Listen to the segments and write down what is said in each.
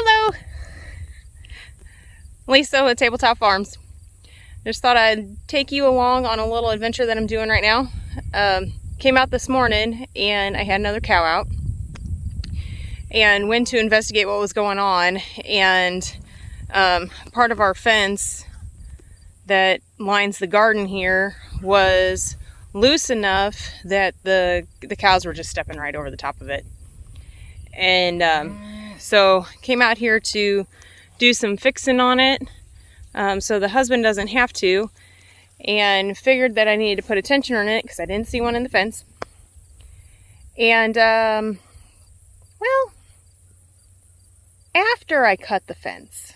Hello, Lisa with Tabletop Farms. Just thought I'd take you along on a little adventure that I'm doing right now. Came out this morning and I had another cow out and went to investigate what was going on. And part of our fence that lines the garden here was loose enough that the cows were just stepping right over the top of it. And so came out here to do some fixing on it so the husband doesn't have to, and figured that I needed to put a tensioner in it because I didn't see one in the fence. And well, after I cut the fence,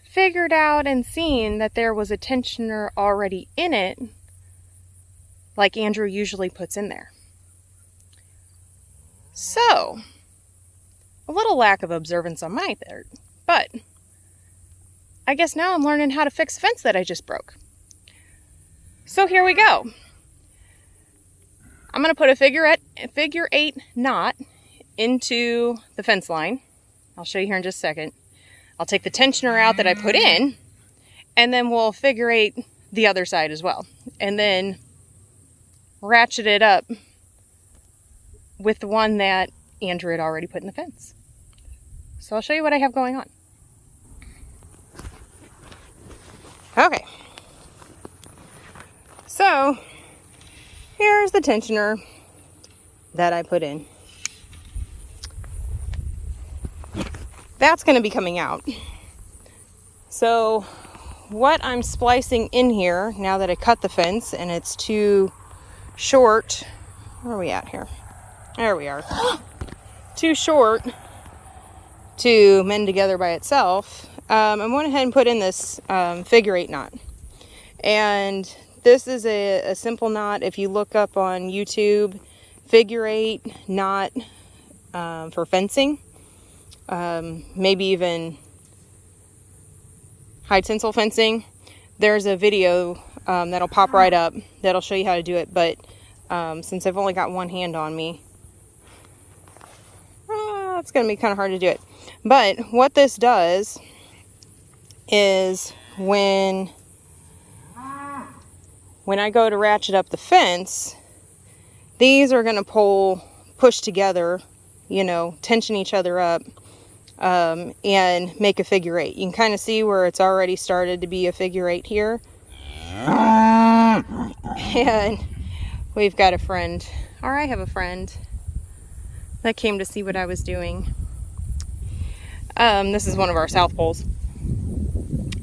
figured out and seen that there was a tensioner already in it, like Andrew usually puts in there. So, a little lack of observance on my part, but I guess now I'm learning how to fix a fence that I just broke. So here we go. I'm going to put a figure eight knot into the fence line. I'll show you here in just a second. I'll take the tensioner out that I put in, and then we'll figure eight the other side as well. And then ratchet it up with the one that Andrew had already put in the fence. So I'll show you what I have going on. Okay. So here's the tensioner that I put in. That's going to be coming out. So what I'm splicing in here, now that I cut the fence and it's too short, where are we at here? There we are. Too short to mend together by itself. I went ahead and put in this figure eight knot. And this is a simple knot. If you look up on YouTube, figure eight knot for fencing, maybe even high tensile fencing, there's a video that'll pop right up that'll show you how to do it. But since I've only got one hand on me, it's going to be kind of hard to do it. But what this does is when I go to ratchet up the fence, these are going to push together, tension each other up, and make a figure eight. You can kind of see where it's already started to be a figure eight here. And we've got a friend, or I have a friend, that came to see what I was doing. This is one of our south poles.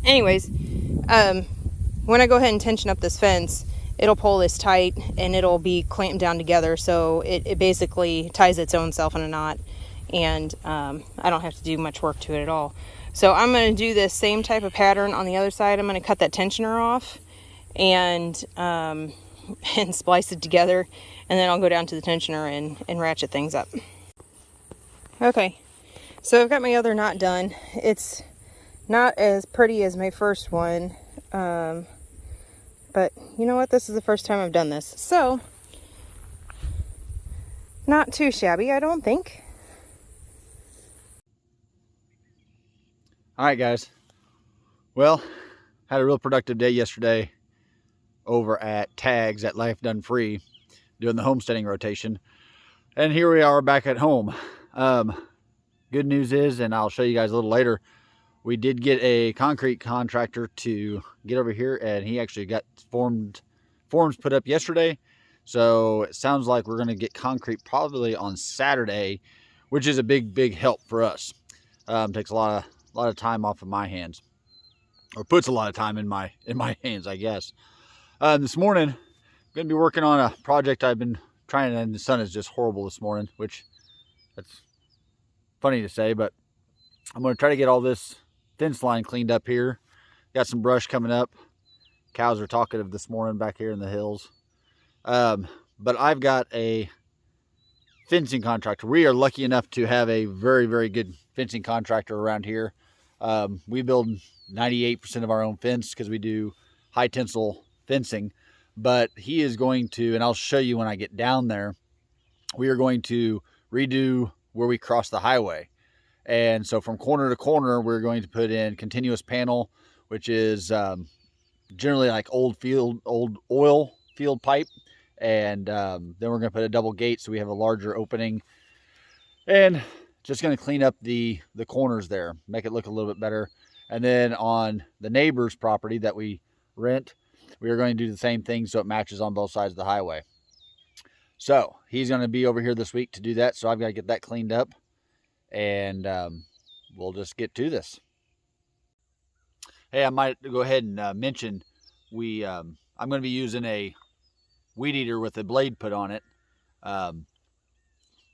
Anyways, when I go ahead and tension up this fence, it'll pull this tight and it'll be clamped down together, so it basically ties its own self in a knot, and I don't have to do much work to it at all. So I'm going to do this same type of pattern on the other side. I'm going to cut that tensioner off and splice it together, and then I'll go down to the tensioner and ratchet things up. Okay, so I've got my other knot done. It's not as pretty as my first one, but you know what? This is the first time I've done this, so not too shabby, I don't think. All right, guys. Well, had a real productive day yesterday over at Tags at Life Done Free, doing the homesteading rotation. And here we are back at home. Good news is, and I'll show you guys a little later, we did get a concrete contractor to get over here, and he actually got forms put up yesterday. So it sounds like we're going to get concrete probably on Saturday, which is a big help for us. Takes a lot of time off of my hands, or puts a lot of time in my hands, I guess. This morning, I'm going to be working on a project I've been trying, and the sun is just horrible this morning, which that's funny to say, but I'm going to try to get all this fence line cleaned up here. Got some brush coming up. Cows are talkative this morning back here in the hills. But I've got a fencing contractor. We are lucky enough to have a very good fencing contractor around here. We build 98% of our own fence because we do high tensile fencing, but he is going to, and I'll show you when I get down there, we are going to redo where we cross the highway. And so from corner to corner, we're going to put in continuous panel, which is generally like old oil field pipe. And then we're going to put a double gate so we have a larger opening. And just going to clean up the corners there, make it look a little bit better. And then on the neighbor's property that we rent, we are going to do the same thing so it matches on both sides of the highway. So he's going to be over here this week to do that. So I've got to get that cleaned up, and we'll just get to this. Hey, I might go ahead and mention I'm going to be using a weed eater with a blade put on it.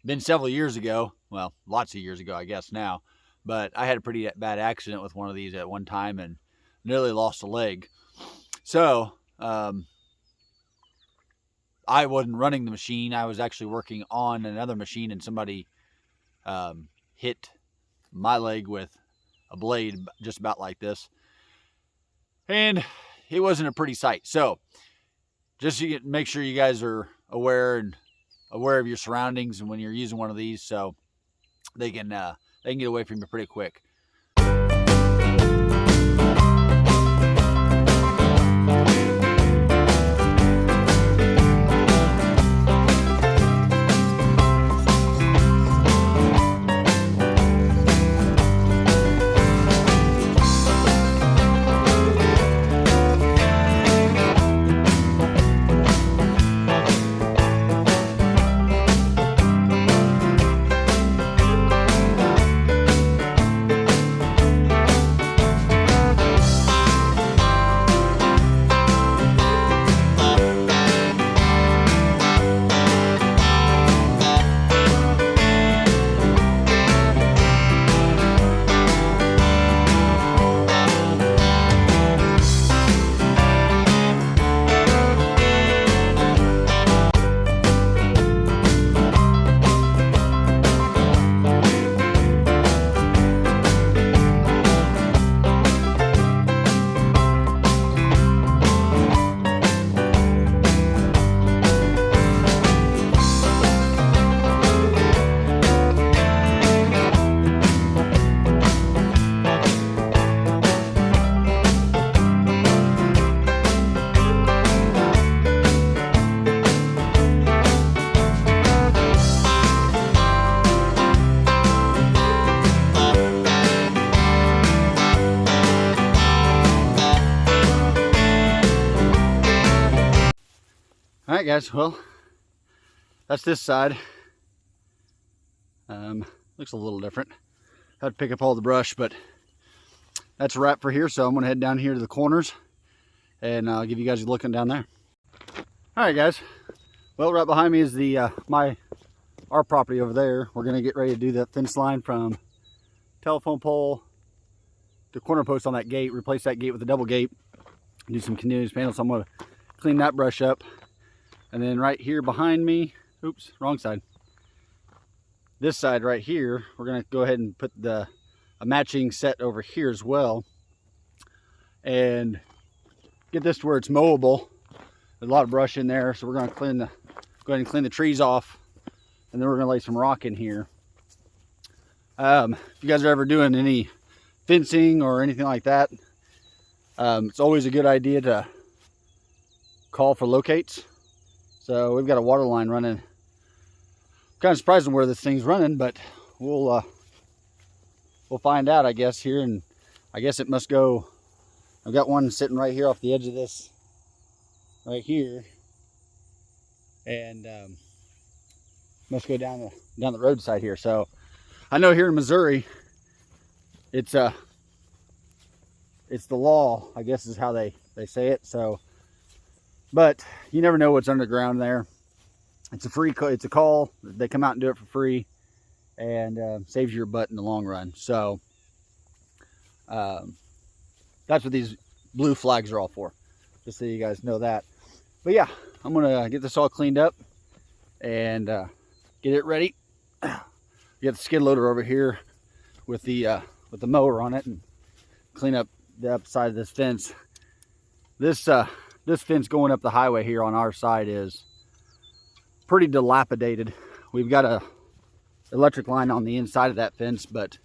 Been several years ago, well, lots of years ago, I guess now, but I had a pretty bad accident with one of these at one time and nearly lost a leg. So I wasn't running the machine. I was actually working on another machine, and somebody hit my leg with a blade just about like this, and it wasn't a pretty sight. So just make sure you guys are aware of your surroundings and when you're using one of these, so they can get away from you pretty quick. All right, guys, well, that's this side. Looks a little different. Had to pick up all the brush, but that's a wrap for here. So I'm gonna head down here to the corners, and I'll give you guys a look down there. All right, guys. Well, right behind me is the our property over there. We're gonna get ready to do the fence line from telephone pole to corner post on that gate. Replace that gate with a double gate. Do some continuous panels. So I'm gonna clean that brush up. And then right here behind me, oops, wrong side. This side right here, we're gonna go ahead and put a matching set over here as well. And get this to where it's mowable. There's a lot of brush in there, so we're gonna go ahead and clean the trees off. And then we're gonna lay some rock in here. If you guys are ever doing any fencing or anything like that, it's always a good idea to call for locates. So we've got a water line running. Kind of surprised where this thing's running, but we'll find out, I guess, here. And I guess it must go. I've got one sitting right here off the edge of this, right here, and must go down the roadside here. So I know here in Missouri, it's the law, I guess, is how they say it. So. But you never know what's underground there. It's a call. They come out and do it for free, and saves your butt in the long run. So that's what these blue flags are all for, just so you guys know that. But yeah, I'm gonna get this all cleaned up and get it ready. You got the skid loader over here with the mower on it, and clean up the upside of this fence. This fence going up the highway here on our side is pretty dilapidated. We've got a electric line on the inside of that fence, but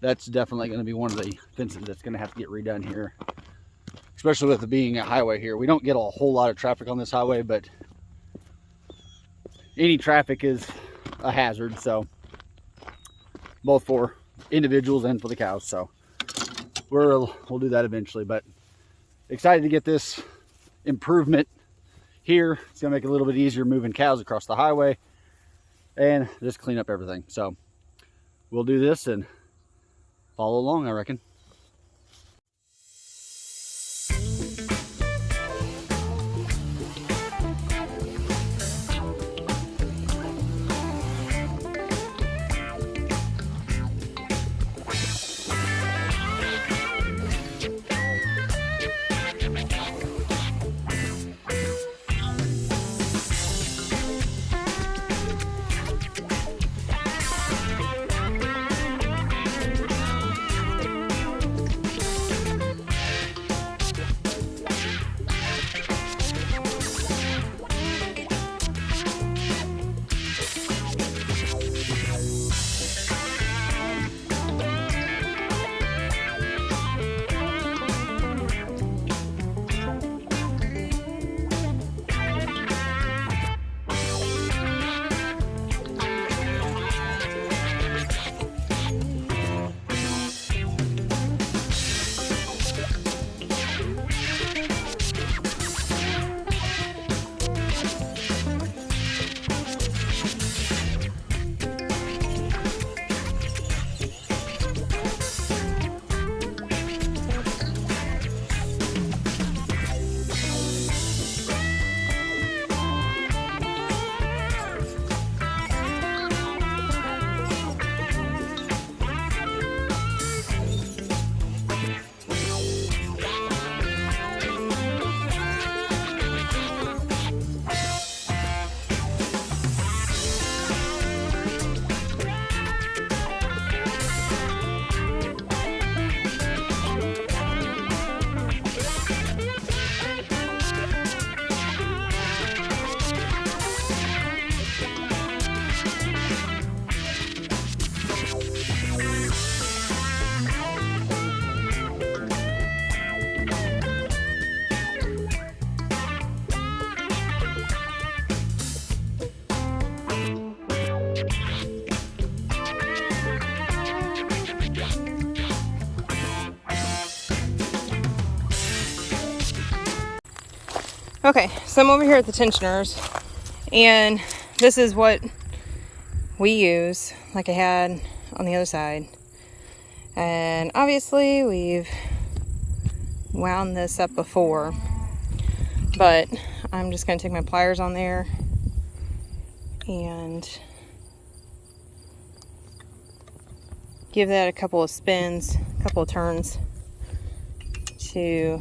that's definitely going to be one of the fences that's going to have to get redone here, especially with it being a highway here. We don't get a whole lot of traffic on this highway, but any traffic is a hazard, so both for individuals and for the cows. So we'll do that eventually, but excited to get this improvement here. It's gonna make it a little bit easier moving cows across the highway and just clean up everything. So we'll do this and follow along, I reckon. Okay, so I'm over here at the tensioners, and this is what we use, like I had on the other side. And obviously we've wound this up before, but I'm just going to take my pliers on there and give that a couple of spins, a couple of turns to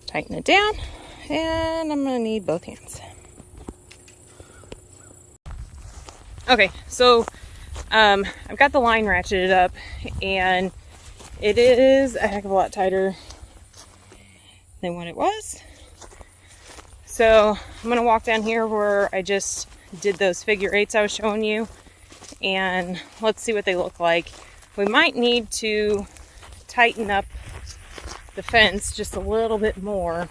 tighten it down. And I'm gonna need both hands. Okay, so I've got the line ratcheted up, and it is a heck of a lot tighter than what it was. So I'm gonna walk down here where I just did those figure eights I was showing you, and let's see what they look like. We might need to tighten up the fence just a little bit more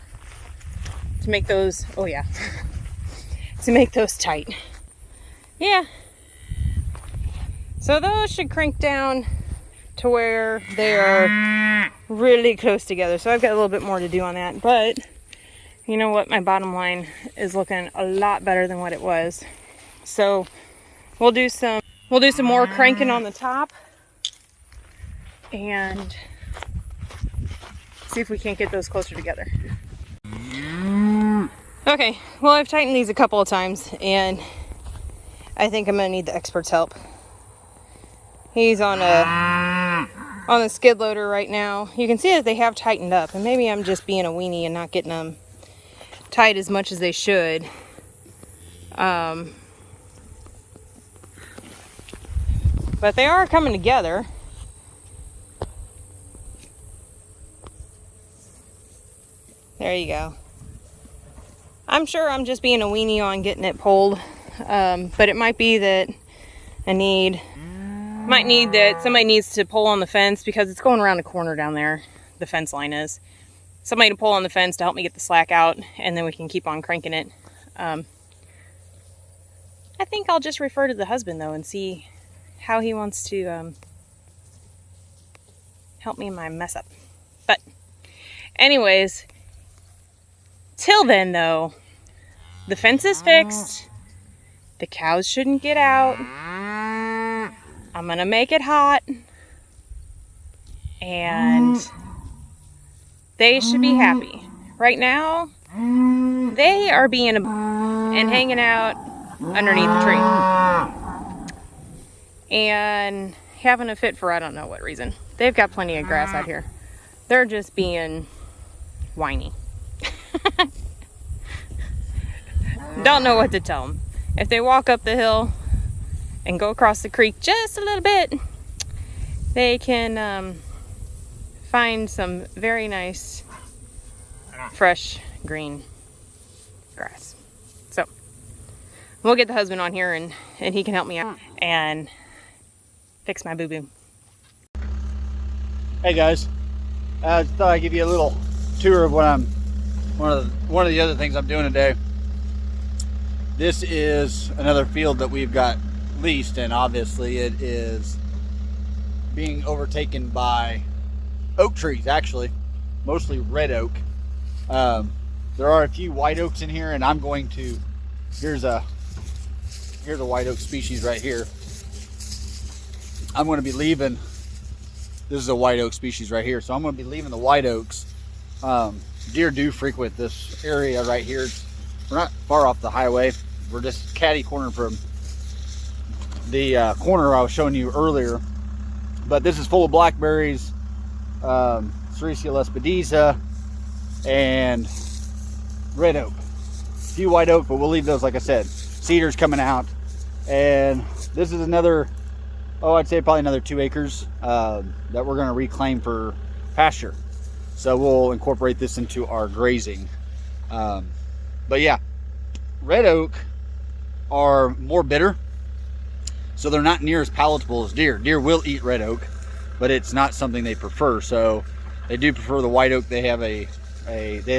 to make those, to make those tight. Yeah. So those should crank down to where they are really close together. So I've got a little bit more to do on that, but you know what? My bottom line is looking a lot better than what it was. So we'll do some more cranking on the top and see if we can't get those closer together. Okay, well, I've tightened these a couple of times, and I think I'm gonna need the expert's help. He's on the skid loader right now. You can see that they have tightened up, and maybe I'm just being a weenie and not getting them tight as much as they should. But they are coming together. There you go. I'm sure I'm just being a weenie on getting it pulled, but it might be that I need Might need that somebody needs to pull on the fence because it's going around the corner down there. The fence line is. Somebody to pull on the fence to help me get the slack out, and then we can keep on cranking it. I think I'll just refer to the husband though and see how he wants to help me in my mess up. But anyways, till then though, the fence is fixed. The cows shouldn't get out. I'm gonna make it hot. And they should be happy. Right now, they are being and hanging out underneath the tree. And having a fit for I don't know what reason. They've got plenty of grass out here. They're just being whiny. Don't know what to tell them. If they walk up the hill and go across the creek just a little bit, they can find some very nice fresh green grass. So we'll get the husband on here and he can help me out and fix my boo-boo. Hey guys, I thought I'd give you a little tour of what one of the other things I'm doing today. This is another field that we've got leased, and obviously it is being overtaken by oak trees, actually mostly red oak. There are a few white oaks in here, and I'm going to here's a white oak species right here. I'm going to be leaving. This is a white oak species right here, so I'm going to be leaving the white oaks. Deer do frequent this area right here. We're not far off the highway. We're just catty corner from the corner I was showing you earlier. But this is full of blackberries, Sericea lespedeza, and red oak. A few white oak, but we'll leave those, like I said. Cedars coming out. And this is another, I'd say probably another 2 acres that we're going to reclaim for pasture. So we'll incorporate this into our grazing. But yeah, red oak are more bitter, so they're not near as palatable as deer. Deer will eat red oak, but it's not something they prefer. So they do prefer the white oak. They have they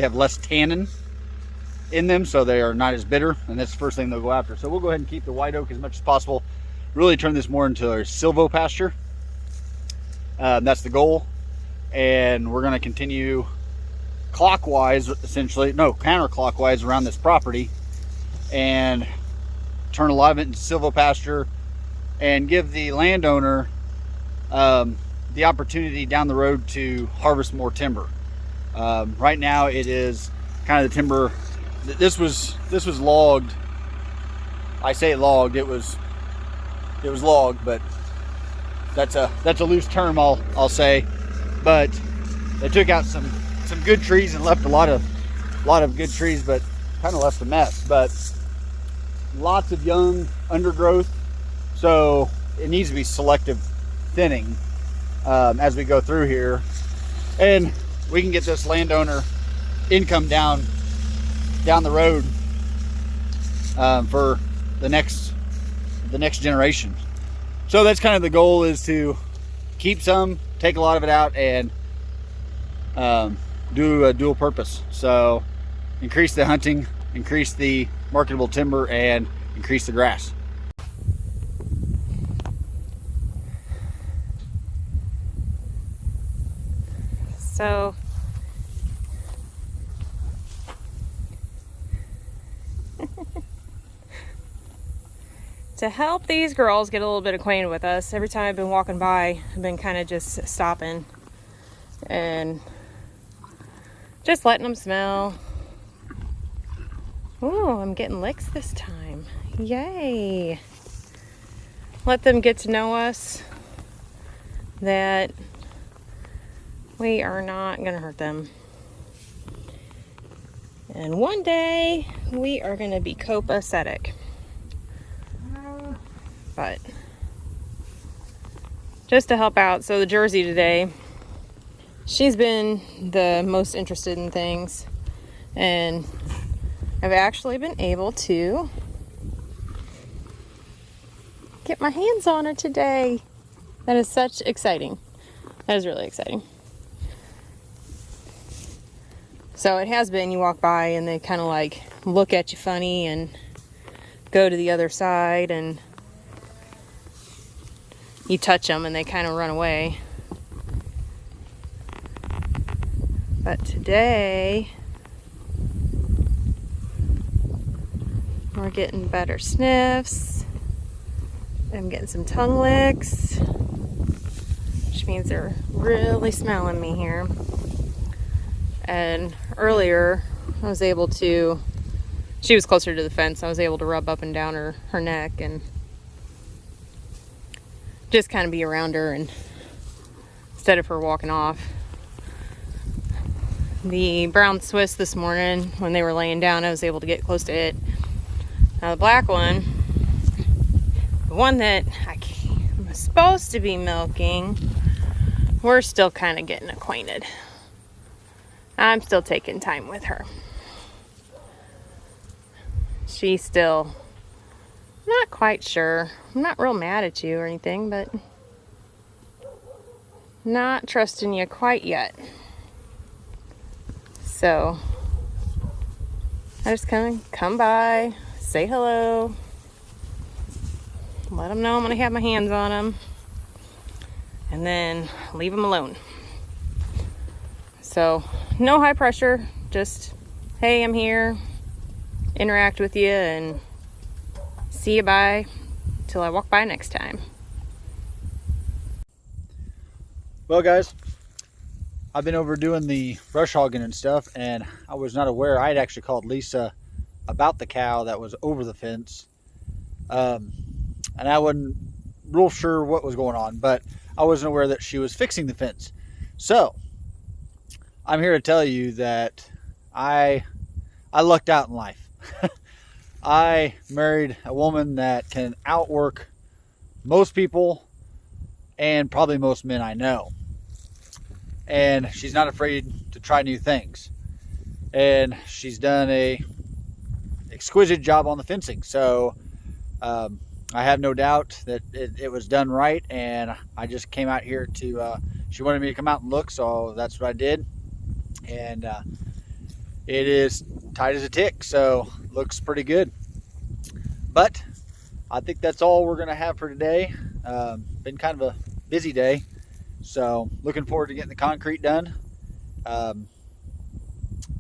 have less tannin in them, so they are not as bitter, and that's the first thing they'll go after. So we'll go ahead and keep the white oak as much as possible. Really turn this more into a silvo pasture. That's the goal, and we're going to continue clockwise, essentially, no, counterclockwise around this property, and turn a lot of it into silvo pasture and give the landowner the opportunity down the road to harvest more timber. Right now it is kind of the timber. This was logged. I say logged. It was logged, but that's a loose term. I'll say. But they took out some good trees and left a lot of good trees, but kind of left a mess. But lots of young undergrowth, so it needs to be selective thinning as we go through here, and we can get this landowner income down the road for the next generation. So that's kind of the goal, is to keep some, take a lot of it out, and do a dual purpose. So increase the hunting, increase the marketable timber, and increase the grass. So to help these girls get a little bit acquainted with us, every time I've been walking by, I've been kind of just stopping and just letting them smell. Ooh, I'm getting licks this time. Yay. Let them get to know us, that we are not going to hurt them. And one day we are going to be copacetic. But just to help out, so the Jersey today, she's been the most interested in things, and I've actually been able to get my hands on her today. That is such exciting. That is really exciting. So it has been, you walk by and they kind of like look at you funny and go to the other side, and you touch them and they kind of run away. But today we're getting better sniffs. I'm getting some tongue licks, which means they're really smelling me here. And earlier I was able to, she was closer to the fence, I was able to rub up and down her neck and just kind of be around her, and instead of her walking off. The brown Swiss this morning, when they were laying down, I was able to get close to it. Now the black one, the one that I'm supposed to be milking, we're still kind of getting acquainted. I'm still taking time with her. She's still not quite sure. I'm not real mad at you or anything, but not trusting you quite yet. So I just kind of come by, say hello, let them know I'm going to have my hands on them, and then leave them alone. So no high pressure, just, hey, I'm here, interact with you, and see you bye till I walk by next time. Well, guys, I've been over doing the brush hogging and stuff, and I was not aware. I had actually called Lisa about the cow that was over the fence, and I wasn't real sure what was going on, but I wasn't aware that she was fixing the fence. So I'm here to tell you that I lucked out in life. I married a woman that can outwork most people and probably most men I know. And she's not afraid to try new things. And she's done a exquisite job on the fencing. So I have no doubt that it was done right. And I just came out here to, she wanted me to come out and look, so that's what I did. And it is tight as a tick, so looks pretty good. But I think that's all we're going to have for today. Been kind of a busy day. So looking forward to getting the concrete done.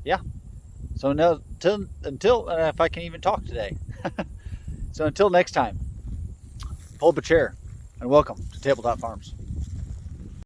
Yeah. So no, until if I can even talk today. So until next time, pull up a chair and welcome to Tabletop Farms.